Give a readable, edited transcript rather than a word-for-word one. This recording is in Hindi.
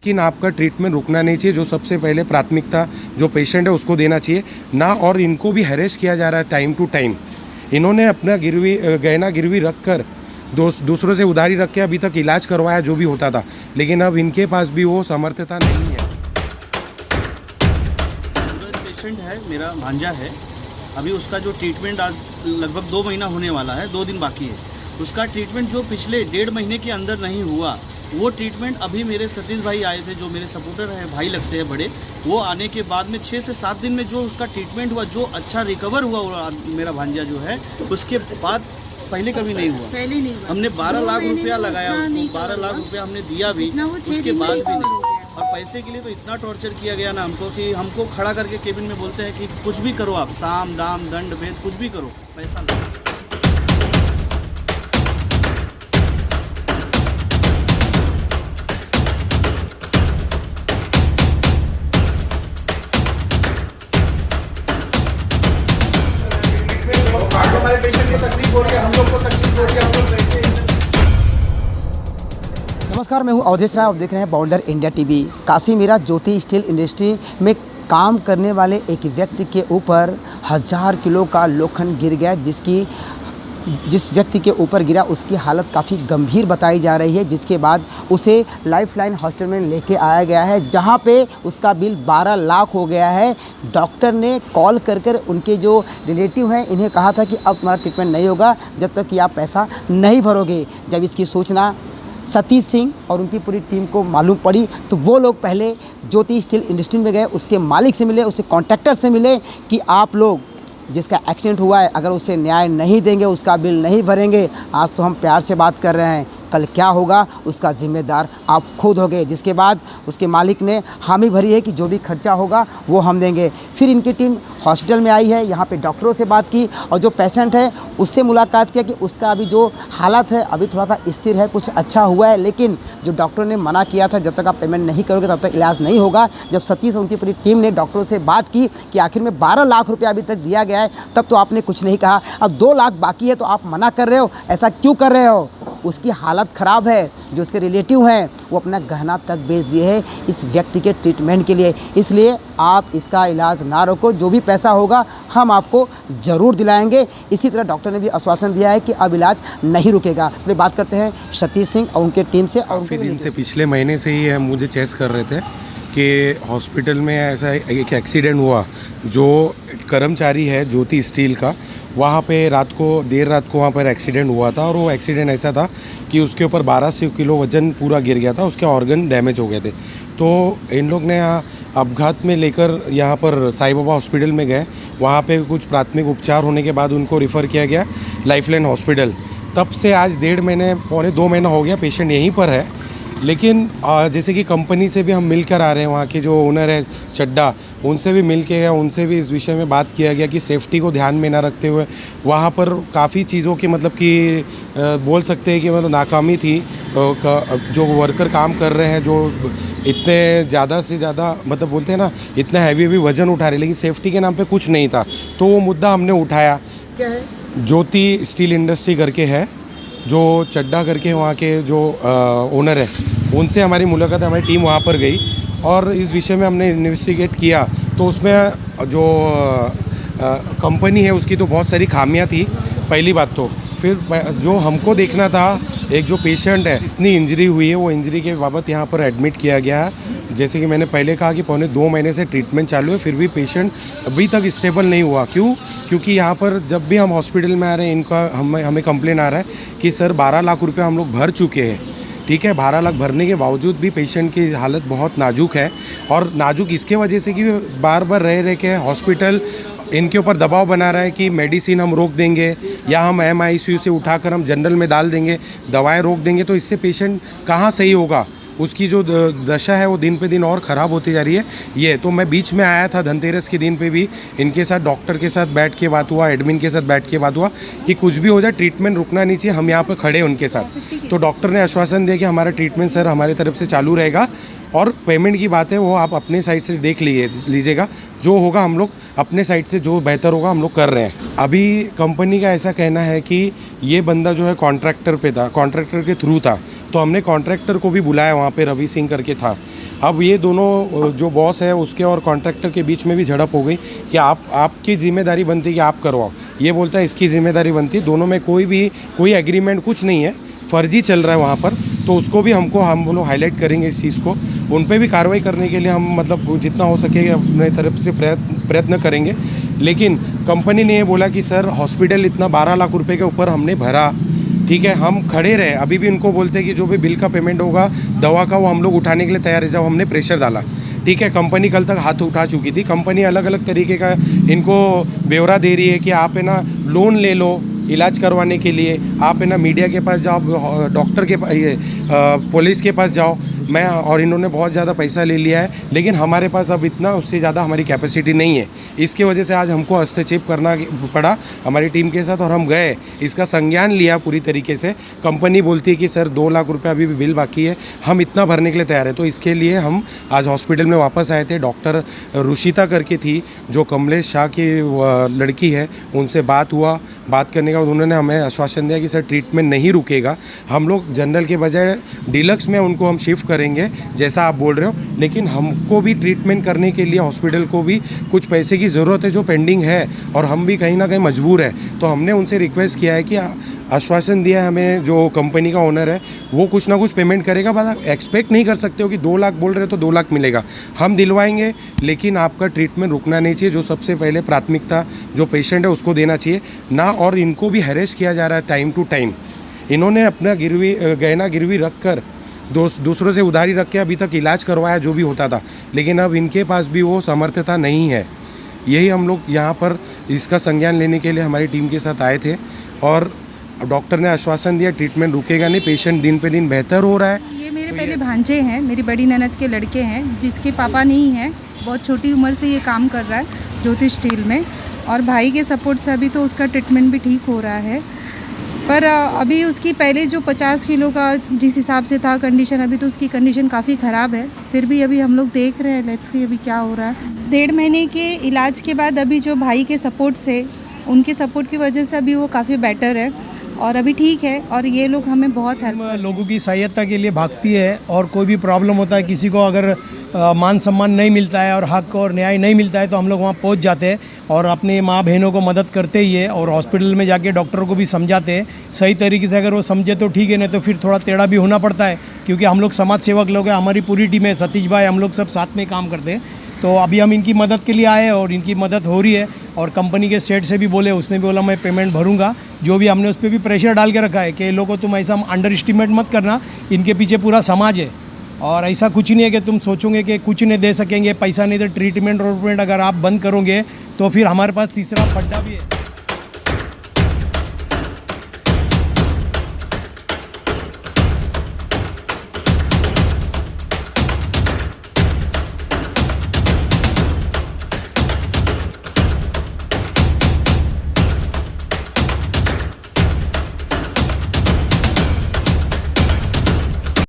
लेकिन आपका ट्रीटमेंट रुकना नहीं चाहिए। जो सबसे पहले प्राथमिकता जो पेशेंट है उसको देना चाहिए ना, और इनको भी हैरेस किया जा रहा है टाइम टू टाइम। इन्होंने अपना गहना गिरवी रख कर दूसरों से उधारी रख के अभी तक इलाज करवाया जो भी होता था, लेकिन अब इनके पास भी वो समर्थता नहीं है। पेशेंट है, मेरा भांजा है, अभी उसका जो ट्रीटमेंट आज लगभग 2 महीना होने वाला है, 2 दिन बाकी है। उसका ट्रीटमेंट जो पिछले 1.5 महीने के अंदर नहीं हुआ, वो ट्रीटमेंट अभी मेरे सतीश भाई आए थे, जो मेरे सपोर्टर हैं, भाई लगते हैं बड़े, वो आने के बाद में 6 से 7 दिन में जो उसका ट्रीटमेंट हुआ, जो अच्छा रिकवर हुआ मेरा भांजा जो है, उसके बाद पहले कभी नहीं हुआ। पहले नहीं हुआ। हमने 12 लाख रुपया लगाया उसको, 12 लाख रुपया हमने दिया भी, उसके बाद भी नहीं। और पैसे के लिए तो इतना टॉर्चर किया गया ना हमको, कि हमको खड़ा करके केबिन में बोलते हैं कि कुछ भी करो आप, साम दाम दंड भेद कुछ भी करो, पैसा नहीं। हमारे पेशेंट की तकलीफ हो रही है, हम लोग को तकलीफ हो रही है, हम लोग कैसे। नमस्कार, मैं हूं अवधेश राय, आप देख रहे हैं बाउंडर इंडिया टीवी। काशी मीरा ज्योति स्टील इंडस्ट्री में काम करने वाले एक व्यक्ति के ऊपर 1000 किलो का लोखंड गिर गया, जिस व्यक्ति के ऊपर गिरा उसकी हालत काफ़ी गंभीर बताई जा रही है, जिसके बाद उसे लाइफलाइन हॉस्पिटल में लेके आया गया है, जहां पे उसका बिल 12 लाख हो गया है। डॉक्टर ने कॉल कर कर उनके जो रिलेटिव हैं इन्हें कहा था कि अब तुम्हारा ट्रीटमेंट नहीं होगा जब तक कि आप पैसा नहीं भरोगे। जब इसकी सूचना सतीश सिंह और उनकी पूरी टीम को मालूम पड़ी तो वो लोग पहले ज्योति स्टील इंडस्ट्री में गए, उसके मालिक से मिले, उसके कॉन्ट्रैक्टर से मिले कि आप लोग जिसका एक्सीडेंट हुआ है अगर उसे न्याय नहीं देंगे, उसका बिल नहीं भरेंगे, आज तो हम प्यार से बात कर रहे हैं, कल क्या होगा उसका जिम्मेदार आप खुद होगे। जिसके बाद उसके मालिक ने हामी भरी है कि जो भी खर्चा होगा वो हम देंगे। फिर इनकी टीम हॉस्पिटल में आई है, यहाँ पे डॉक्टरों से बात की और जो पेशेंट है उससे मुलाकात किया कि उसका अभी जो हालत है अभी थोड़ा सा स्थिर है, कुछ अच्छा हुआ है, लेकिन जो डॉक्टरों ने मना किया था जब तक आप पेमेंट नहीं करोगे तब तक इलाज नहीं होगा। जब सतीश और उनकी पूरी टीम ने डॉक्टरों से बात की कि आखिर में 12 लाख रुपया अभी तक दिया गया है, तब तो आपने कुछ नहीं कहा, अब 2 लाख बाकी है तो आप मना कर रहे हो, ऐसा क्यों कर रहे हो। उसकी हालत ख़राब है, जो उसके रिलेटिव हैं वो अपना गहना तक बेच दिए हैं इस व्यक्ति के ट्रीटमेंट के लिए, इसलिए आप इसका इलाज ना रोको, जो भी पैसा होगा हम आपको ज़रूर दिलाएंगे। इसी तरह डॉक्टर ने भी आश्वासन दिया है कि अब इलाज नहीं रुकेगा। तो बात करते हैं सतीश सिंह और उनके टीम से। और काफ़ी दिन से, पिछले महीने से ही मुझे चेस कर रहे थे कि हॉस्पिटल में ऐसा एक एक्सीडेंट हुआ, जो कर्मचारी है ज्योति स्टील का, वहाँ पे देर रात को वहाँ पर एक्सीडेंट हुआ था, और वो एक्सीडेंट ऐसा था कि उसके ऊपर 1200 किलो वज़न पूरा गिर गया था, उसके ऑर्गन डैमेज हो गए थे। तो इन लोग ने अपघात में लेकर यहाँ पर साई बाबा हॉस्पिटल में गए, वहाँ पे कुछ प्राथमिक उपचार होने के बाद उनको रिफ़र किया गया लाइफलाइन हॉस्पिटल। तब से आज 1.5 महीने पौने 2 महीना हो गया पेशेंट यहीं पर है, लेकिन जैसे कि कंपनी से भी हम मिलकर आ रहे हैं, वहाँ के जो ओनर है चड्डा, उनसे भी मिल के गया, उनसे भी इस विषय में बात किया गया कि सेफ्टी को ध्यान में ना रखते हुए वहाँ पर काफ़ी चीज़ों की मतलब कि बोल सकते हैं कि मतलब नाकामी थी। जो वर्कर काम कर रहे हैं, जो इतने ज़्यादा से ज़्यादा मतलब बोलते हैं ना, इतना हैवी वज़न उठा रहे, लेकिन सेफ्टी के नाम पे कुछ नहीं था, तो वो मुद्दा हमने उठाया। क्या है? ज्योति स्टील इंडस्ट्री करके है, जो चड्डा करके वहाँ के जो ओनर है, उनसे हमारी मुलाकात, हमारी टीम वहाँ पर गई और इस विषय में हमने इन्वेस्टिगेट किया। तो उसमें जो कंपनी है उसकी तो बहुत सारी खामियां थी, पहली बात तो। फिर जो हमको देखना था, एक जो पेशेंट है, इतनी इंजरी हुई है, वो इंजरी के बाबत यहाँ पर एडमिट किया गया है। जैसे कि मैंने पहले कहा कि पौने 2 महीने से ट्रीटमेंट चालू है, फिर भी पेशेंट अभी तक स्टेबल नहीं हुआ। क्यों? क्योंकि यहाँ पर जब भी हम हॉस्पिटल में आ रहे हैं, इनका हमें कंप्लेन आ रहा है कि सर 12 लाख रुपये हम लोग भर चुके हैं। ठीक है, 12 लाख भरने के बावजूद भी पेशेंट की हालत बहुत नाजुक है, और नाजुक इसके वजह से कि बार बार रह के हॉस्पिटल इनके ऊपर दबाव बना रहा है कि मेडिसिन हम रोक देंगे, या हम MICU से उठाकर हम जनरल में डाल देंगे, दवाएं रोक देंगे, तो इससे पेशेंट कहाँ सही होगा। उसकी जो दशा है वो दिन पे दिन और ख़राब होती जा रही है। ये तो मैं बीच में आया था धनतेरस के दिन पे भी, इनके साथ डॉक्टर के साथ बैठ के बात हुआ, एडमिन के साथ बैठ के बात हुआ कि कुछ भी हो जाए ट्रीटमेंट रुकना नहीं चाहिए, हम यहाँ पर खड़े हैं उनके साथ। तो डॉक्टर ने आश्वासन दिया कि हमारा ट्रीटमेंट सर हमारी तरफ से चालू रहेगा, और पेमेंट की बात है वो आप अपने साइड से देख लीजिएगा, जो होगा हम लोग अपने साइड से जो बेहतर होगा हम लोग कर रहे हैं। अभी कंपनी का ऐसा कहना है कि ये बंदा जो है कॉन्ट्रैक्टर पे था, कॉन्ट्रैक्टर के थ्रू था, तो हमने कॉन्ट्रैक्टर को भी बुलाया, वहाँ पे रवि सिंह करके था। अब ये दोनों जो बॉस है उसके और कॉन्ट्रैक्टर के बीच में भी झड़प हो गई कि आपकी जिम्मेदारी बनती है कि आप करवाओ, ये बोलता है इसकी जिम्मेदारी बनती है। दोनों में कोई एग्रीमेंट कुछ नहीं है, फर्जी चल रहा है वहाँ पर। तो उसको भी हम लोग हाईलाइट करेंगे इस चीज़ को, उन पे भी कार्रवाई करने के लिए हम मतलब जितना हो सके अपने तरफ से प्रयत्न करेंगे। लेकिन कंपनी ने ये बोला कि सर हॉस्पिटल इतना 12 लाख रुपए के ऊपर हमने भरा, ठीक है, हम खड़े रहे। अभी भी उनको बोलते हैं कि जो भी बिल का पेमेंट होगा दवा का वो हम लोग उठाने के लिए तैयार है। जब हमने प्रेशर डाला, ठीक है, कंपनी कल तक हाथ उठा चुकी थी। कंपनी अलग अलग तरीके का इनको ब्यौरा दे रही है कि आप है ना लोन ले लो इलाज करवाने के लिए, आप है ना मीडिया के पास जाओ, डॉक्टर के पास, पुलिस के पास जाओ। और इन्होंने बहुत ज़्यादा पैसा ले लिया है, लेकिन हमारे पास अब इतना उससे ज़्यादा हमारी कैपेसिटी नहीं है। इसके वजह से आज हमको हस्तक्षेप करना पड़ा हमारी टीम के साथ, और हम गए, इसका संज्ञान लिया पूरी तरीके से। कंपनी बोलती है कि सर 2 लाख रुपये अभी भी बिल बाकी है, हम इतना भरने के लिए तैयार है। तो इसके लिए हम आज हॉस्पिटल में वापस आए थे। डॉक्टर रुशिता करके थी जो कमलेश शाह की लड़की है, उनसे बात हुआ। बात करने का उन्होंने हमें आश्वासन दिया कि सर ट्रीटमेंट नहीं रुकेगा, हम लोग जनरल के बजाय डिलक्स में उनको हम शिफ्ट करेंगे जैसा आप बोल रहे हो। लेकिन हमको भी ट्रीटमेंट करने के लिए हॉस्पिटल को भी कुछ पैसे की ज़रूरत है जो पेंडिंग है, और हम भी कहीं ना कहीं मजबूर है। तो हमने उनसे रिक्वेस्ट किया है कि आश्वासन दिया है हमें, जो कंपनी का ओनर है वो कुछ ना कुछ पेमेंट करेगा। बस आप एक्सपेक्ट नहीं कर सकते हो कि 2 लाख बोल रहे हो तो 2 लाख मिलेगा, हम दिलवाएंगे। लेकिन आपका ट्रीटमेंट रुकना नहीं चाहिए, जो सबसे पहले प्राथमिकता जो पेशेंट है उसको देना चाहिए ना। और इनको भी हैरेस किया जा रहा है टाइम टू टाइम। इन्होंने अपना गहना गिरवी रख कर दूसरों से उधारी रख के अभी तक इलाज करवाया जो भी होता था, लेकिन अब इनके पास भी वो समर्थता नहीं है। यही हम लोग यहाँ पर इसका संज्ञान लेने के लिए हमारी टीम के साथ आए थे, और डॉक्टर ने आश्वासन दिया ट्रीटमेंट रुकेगा नहीं, पेशेंट दिन पे दिन बेहतर हो रहा है। ये मेरे पहले भांजे हैं, मेरी बड़ी ननद के लड़के हैं, जिसके पापा नहीं हैं, बहुत छोटी उम्र से ये काम कर रहा है ज्योति स्टील में, और भाई के सपोर्ट से अभी तो उसका ट्रीटमेंट भी ठीक हो रहा है। पर अभी उसकी पहले जो 50 किलो का जिस हिसाब से था कंडीशन, अभी तो उसकी कंडीशन काफ़ी ख़राब है। फिर भी अभी हम लोग देख रहे हैं, लेट्स सी अभी क्या हो रहा है। 1.5 महीने के इलाज के बाद अभी जो भाई के सपोर्ट से, उनके सपोर्ट की वजह से अभी वो काफ़ी बेटर है और अभी ठीक है, और ये लोग हमें बहुत हेल्प करते हैं। लोगों की सहायता के लिए भागती है, और कोई भी प्रॉब्लम होता है, किसी को अगर मान सम्मान नहीं मिलता है और हक और न्याय नहीं मिलता है, तो हम लोग वहाँ पहुँच जाते हैं और अपने माँ बहनों को मदद करते ही है। और हॉस्पिटल में जाके डॉक्टरों को भी समझाते हैं सही तरीके से। अगर वो समझे तो ठीक है, नहीं तो फिर थोड़ा टेढ़ा भी होना पड़ता है, क्योंकि हम लोग समाज सेवक लोग हैं। हमारी पूरी टीम है, सतीश भाई, हम लोग सब साथ में काम करते हैं। तो अभी हम इनकी मदद के लिए आए और इनकी मदद हो रही है। और कंपनी के सेट से भी बोले, उसने भी बोला मैं पेमेंट भरूंगा। जो भी हमने उस पर भी प्रेशर डाल के रखा है कि लोगों तुम ऐसा अंडर एस्टिमेट मत करना, इनके पीछे पूरा समाज है। और ऐसा कुछ नहीं है कि तुम सोचोगे कि कुछ नहीं दे सकेंगे, पैसा नहीं तो ट्रीटमेंट अगर आप बंद करोगे तो फिर हमारे पास तीसरा फड्डा भी है।